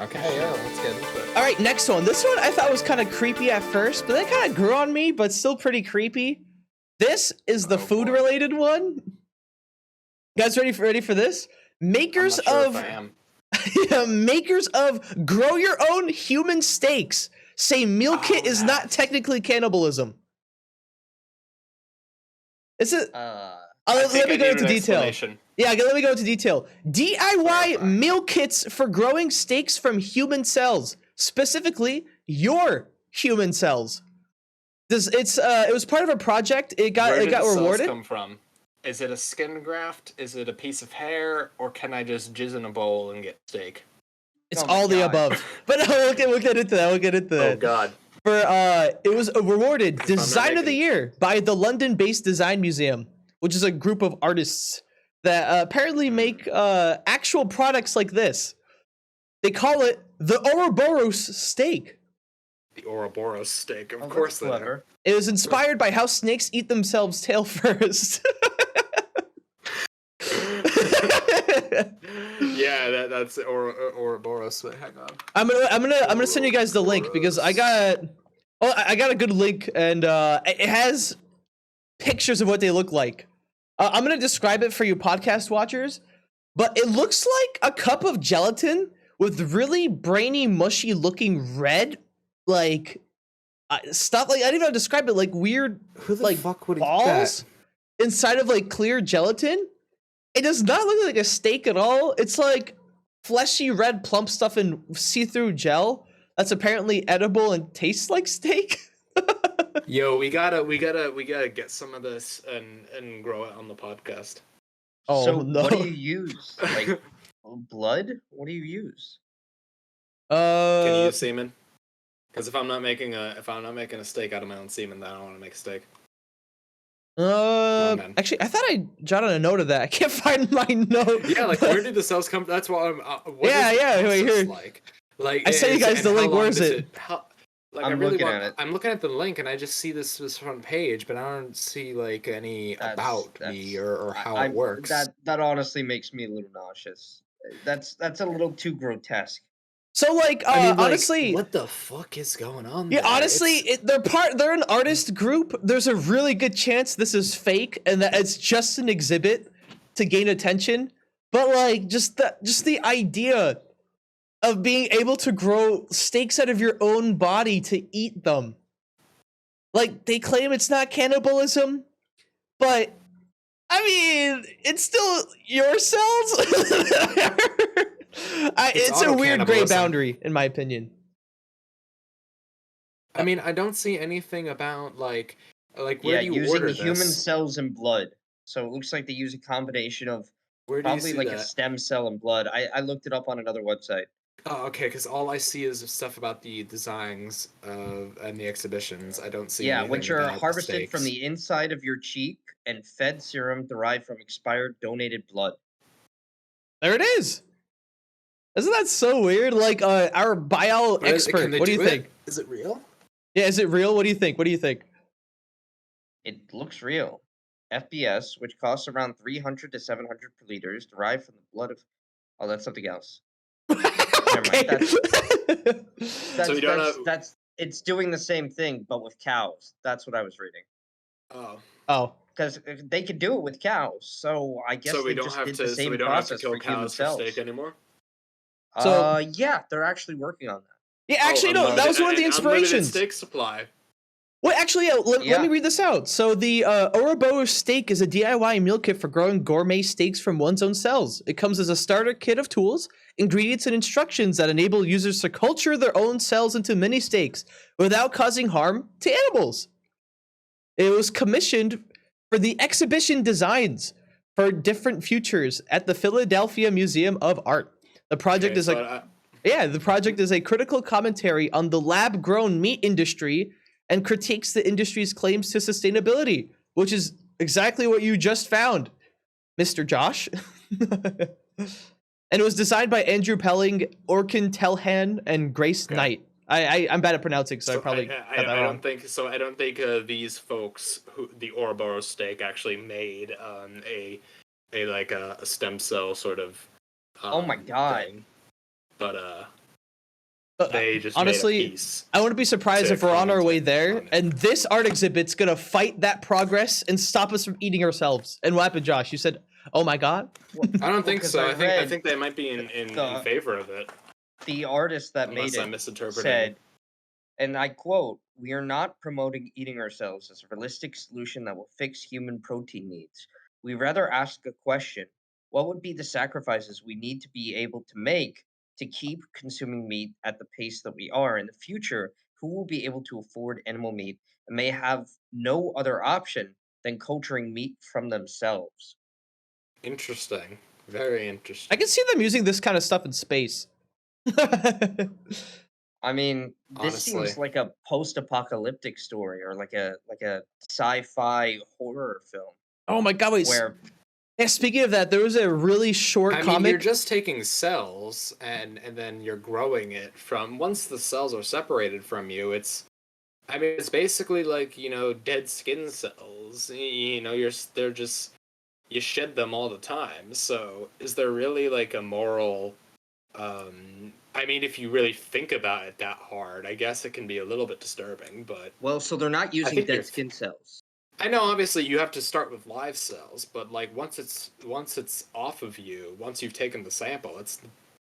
Okay, yeah, let's get into it. All right, next one. This one I thought was kind of creepy at first, but then kind of grew on me, but still pretty creepy. This is the food-related one. You guys ready for this? Makers of makers of grow your own human steaks say meal kit is not technically cannibalism. Is it? Let me go into detail. Yeah, let me go into detail. DIY meal kits for growing steaks from human cells, specifically your human cells. It was part of a project. It got Where rewarded. Where did the cells come from? Is it a skin graft? Is it a piece of hair? Or can I just jizz in a bowl and get steak? It's all the above. But we'll get into that. We'll get into that. Oh God. It was awarded Design of the Year by the London-based Design Museum, which is a group of artists that apparently make actual products like this. They call it the Ouroboros steak. The Ouroboros steak, of course. Clever. It was inspired by how snakes eat themselves tail first. Yeah, that's Ouroboros. Hang on. I'm gonna send you guys the link because I got a good link and it has pictures of what they look like. I'm gonna describe it for you podcast watchers, but it looks like a cup of gelatin with really brainy, mushy looking red stuff. Like I don't even know how to describe it. Like weird, balls inside of like clear gelatin. It does not look like a steak at all. It's like fleshy red plump stuff in see-through gel that's apparently edible and tastes like steak. Yo, we gotta get some of this and grow it on the podcast. Oh, so no. What do you use? Like blood? What do you use? Can you use semen? Because if I'm not making a steak out of my own semen, then I don't want to make a steak. Actually, I thought I jotted a note of that. I can't find my note. Yeah, like where did the cells come? That's why I'm. Wait here. Like I sent you guys the link. Where is it? I'm looking at it. I'm looking at the link, and I just see this front page, but I don't see like any about me or how it works. That honestly makes me a little nauseous. That's a little too grotesque. So like, honestly, what the fuck is going on? Yeah, honestly, they're an artist group. There's a really good chance this is fake and that it's just an exhibit to gain attention. But like, just the idea of being able to grow steaks out of your own body to eat them. Like they claim it's not cannibalism, but I mean, it's still your cells. It's a weird gray boundary, in my opinion. I mean, I don't see anything about like where do you using order human cells and blood. So it looks like they use a combination of probably like a stem cell and blood. I looked it up on another website. Oh, okay, because all I see is stuff about the designs and the exhibitions. I don't see. Yeah, which are harvested from the inside of your cheek and fed serum derived from expired donated blood. There it is. Isn't that so weird? Like our bio expert. What do you think? Is it real? Yeah, is it real? What do you think? It looks real. FBS, which costs around 300 to 700 per liter, is derived from the blood of. Oh, that's something else. Never mind. So you don't have... That's it's doing the same thing, but with cows. That's what I was reading. Oh. Because they could do it with cows, so I guess they just did the same process for human cells. Steak anymore. So yeah, they're actually working on that. Yeah, actually, no, that was one of the inspirations. Steak supply. Well, actually, let me read this out. So the Ouroboros steak is a DIY meal kit for growing gourmet steaks from one's own cells. It comes as a starter kit of tools, ingredients, and instructions that enable users to culture their own cells into mini steaks without causing harm to animals. It was commissioned for the exhibition designs for different futures at the Philadelphia Museum of Art. The project is a critical commentary on the lab-grown meat industry and critiques the industry's claims to sustainability, which is exactly what you just found, Mr. Josh. And it was designed by Andrew Pelling, Orkin Telhan, and Grace Knight. I'm bad at pronouncing, so I probably got that wrong. I don't think these folks, the Ouroboros steak, actually made a stem cell sort of. Oh my god! Thing. But They just honestly, made a piece. I wouldn't be surprised if we're on our way there, and this art exhibit's gonna fight that progress and stop us from eating ourselves. And what happened, Josh? You said, "Oh my god." Well, I don't think so. I think they might be in favor of it. The artist that made it said, and I quote, "We are not promoting eating ourselves as a realistic solution that will fix human protein needs. We rather ask a question: what would be the sacrifices we need to be able to make to keep consuming meat at the pace that we are in the future? Who will be able to afford animal meat and may have no other option than culturing meat from themselves?" Interesting. Very interesting. I can see them using this kind of stuff in space. I mean, this seems like a post-apocalyptic story or like a sci-fi horror film. Oh my god, wait. Yeah, speaking of that, there was a really short comic. You're just taking cells and then you're growing it from once the cells are separated from you, it's basically like, dead skin cells. They're just you shed them all the time. So is there really like a moral if you really think about it that hard, I guess it can be a little bit disturbing, but well, so they're not using dead skin cells. I know obviously you have to start with live cells, but like once it's off of you, once you've taken the sample,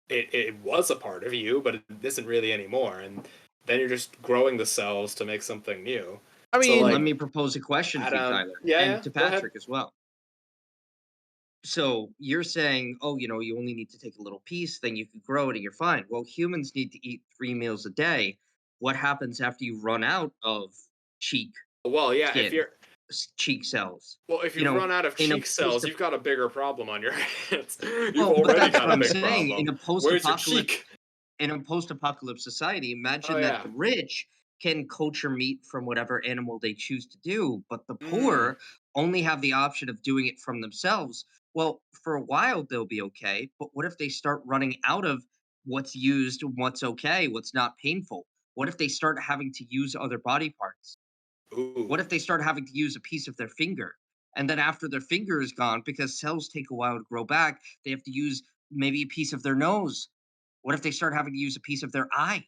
it was a part of you, but it isn't really anymore, and then you're just growing the cells to make something new. I mean, let me propose a question to you, Tyler, and to Patrick as well. So you're saying, oh, you only need to take a little piece, then you can grow it and you're fine. Well, humans need to eat 3 meals a day. What happens after you run out of cheek? Well, yeah, if you're cheek cells. Well, if you run out of cheek cells, you've got a bigger problem on your hands. You've already got a big problem. In a post-apocalypse society, imagine that the rich can culture meat from whatever animal they choose to do, but the poor only have the option of doing it from themselves. Well, for a while they'll be okay, but what if they start running out of what's used, what's okay, what's not painful? What if they start having to use other body parts? Ooh. What if they start having to use a piece of their finger? And then after their finger is gone, because cells take a while to grow back, they have to use maybe a piece of their nose. What if they start having to use a piece of their eye?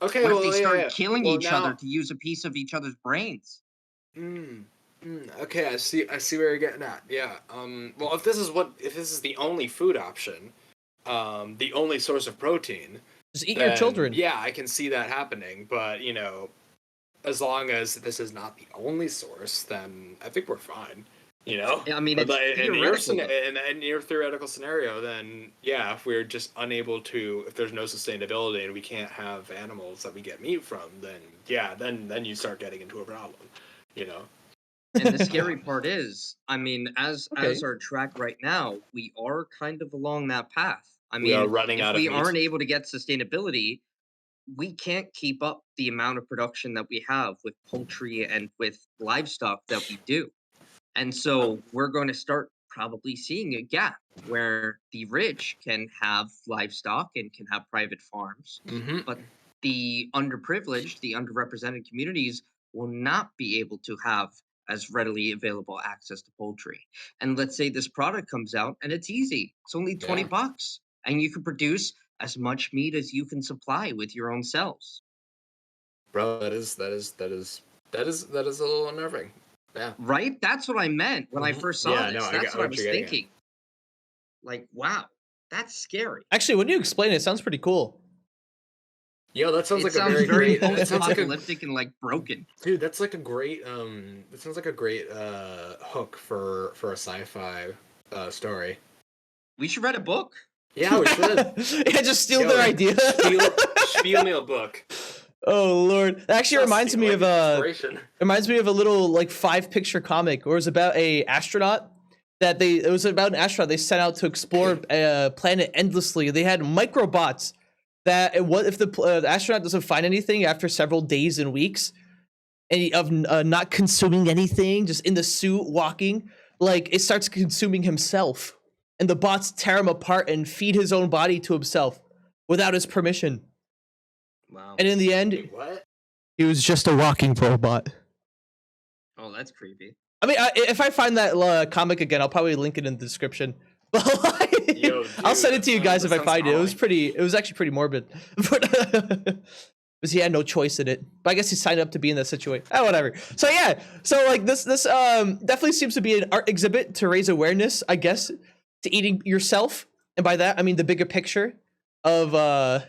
Okay, what if they start killing each other to use a piece of each other's brains? Okay, I see where you're getting at. Yeah. Well, if this is the only food option, the only source of protein, just eat your children. Yeah, I can see that happening. But as long as this is not the only source, then I think we're fine. I mean, it's in your theoretical scenario, then yeah, if we're just unable to, if there's no sustainability and we can't have animals that we get meat from, then yeah, then you start getting into a problem. And the scary part is, as our track right now, we are kind of along that path. We are running out of meat. If we aren't able to get sustainability, we can't keep up the amount of production that we have with poultry and with livestock that we do. And so we're going to start probably seeing a gap where the rich can have livestock and can have private farms, but the underprivileged, the underrepresented communities will not be able to have as readily available access to poultry. And let's say this product comes out and it's easy. It's only $20 and you can produce as much meat as you can supply with your own cells. Bro, that is a little unnerving. Yeah. Right? That's what I meant when I first saw this. That's what I was thinking. Like, wow, that's scary. Actually, when you explain it, it sounds pretty cool. Yo, that sounds like a very great post-apocalyptic and like broken. Dude, that's like a great it sounds like a great hook for a sci-fi story. We should write a book. Yeah, we should. Yeah, just steal their idea. Spiel Meal book. Oh Lord! It actually reminds me of a little like 5-picture comic, where it was about an astronaut they sent out to explore a planet endlessly. They had microbots that what if the astronaut doesn't find anything after several days and weeks, and of not consuming anything, just in the suit walking, like it starts consuming himself, and the bots tear him apart and feed his own body to himself without his permission. Wow. And in the end, he was just a walking robot. Oh, that's creepy. I mean, if I find that comic again, I'll probably link it in the description. Yo, I'll send dude, it to you guys if that I find it. It was sounds pretty. It was actually pretty morbid, but because he had no choice in it. But I guess he signed up to be in that situation. Oh, whatever. So yeah. So like this definitely seems to be an art exhibit to raise awareness, I guess, to eating yourself, and by that I mean the bigger picture of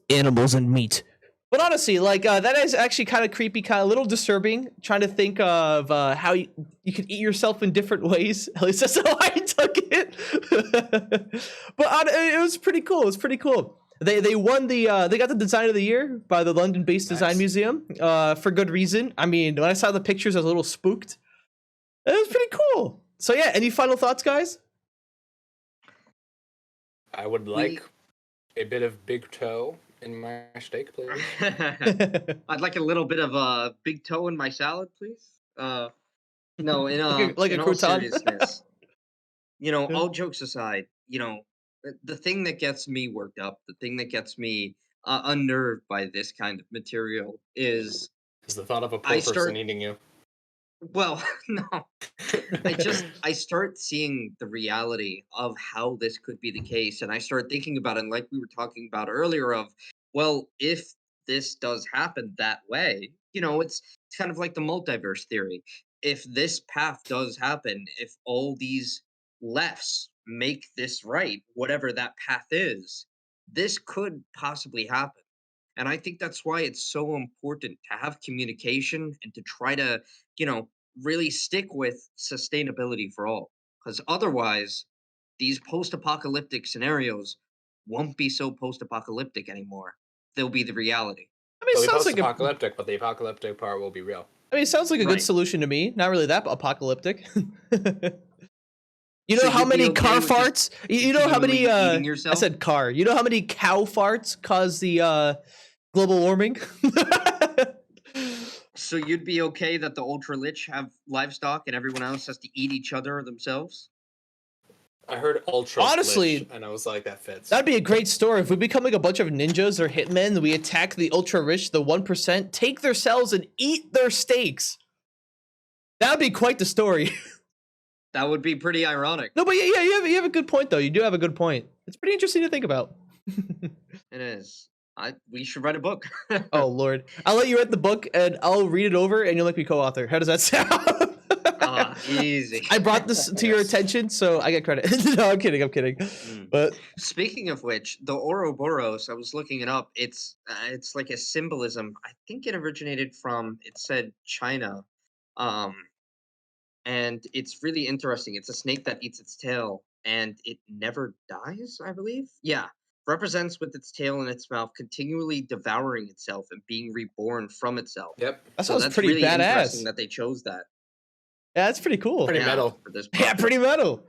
animals and meat. But honestly, like that is actually kind of creepy, kind of a little disturbing. Trying to think of how you could eat yourself in different ways. At least that's how I took it. But it was pretty cool. It was pretty cool. They won the they got the design of the year by the London-based Design Museum for good reason. I mean, when I saw the pictures, I was a little spooked. It was pretty cool. So yeah, any final thoughts, guys? I would like a bit of big toe in my steak, please. I'd like a little bit of big toe in my salad, please. No, in like a in all crouton. seriousness, all jokes aside, the thing that gets me worked up, the thing that gets me unnerved by this kind of material is Is the thought of a I poor person start. eating you? Well, no, I start seeing the reality of how this could be the case, and I start thinking about it, and like we were talking about earlier, of well, if this does happen that way, it's kind of like the multiverse theory. If this path does happen, if all these lefts make this right, whatever that path is, this could possibly happen. And I think that's why it's so important to have communication and to try to, really stick with sustainability for all. Because otherwise, these post apocalyptic scenarios won't be so post apocalyptic anymore. They'll be the reality. I mean, it They'll be sounds like a. post-apocalyptic, but the apocalyptic part will be real. I mean, it sounds like a good Right. solution to me. Not really that apocalyptic. You know So how you'd be many okay car with just farts? You know how many? continually eating I yourself? said car. You know how many cow farts cause the global warming? So you'd be okay that the ultra rich have livestock and everyone else has to eat each other themselves? I heard ultra Honestly, lich, and I was like, that fits. That'd be a great story if we become like a bunch of ninjas or hitmen. We attack the ultra rich, the 1%, take their cells and eat their steaks. That'd be quite the story. That would be pretty ironic. No, but yeah, you have a good point though. You do have a good point. It's pretty interesting to think about. It is. We should write a book. Oh Lord, I'll let you write the book and I'll read it over, and you'll make me co-author. How does that sound? Easy. I brought this to your attention, so I get credit. No, I'm kidding. But Speaking of which, the Ouroboros, I was looking it up. It's like a symbolism. I think it originated from, it said China, and it's really interesting. It's a snake that eats its tail, and it never dies, I believe. Yeah, represents with its tail in its mouth, continually devouring itself and being reborn from itself. Yep. that So sounds that's pretty really interesting badass. that they chose that. Yeah, that's pretty cool. Pretty metal. For this Yeah, project. pretty metal.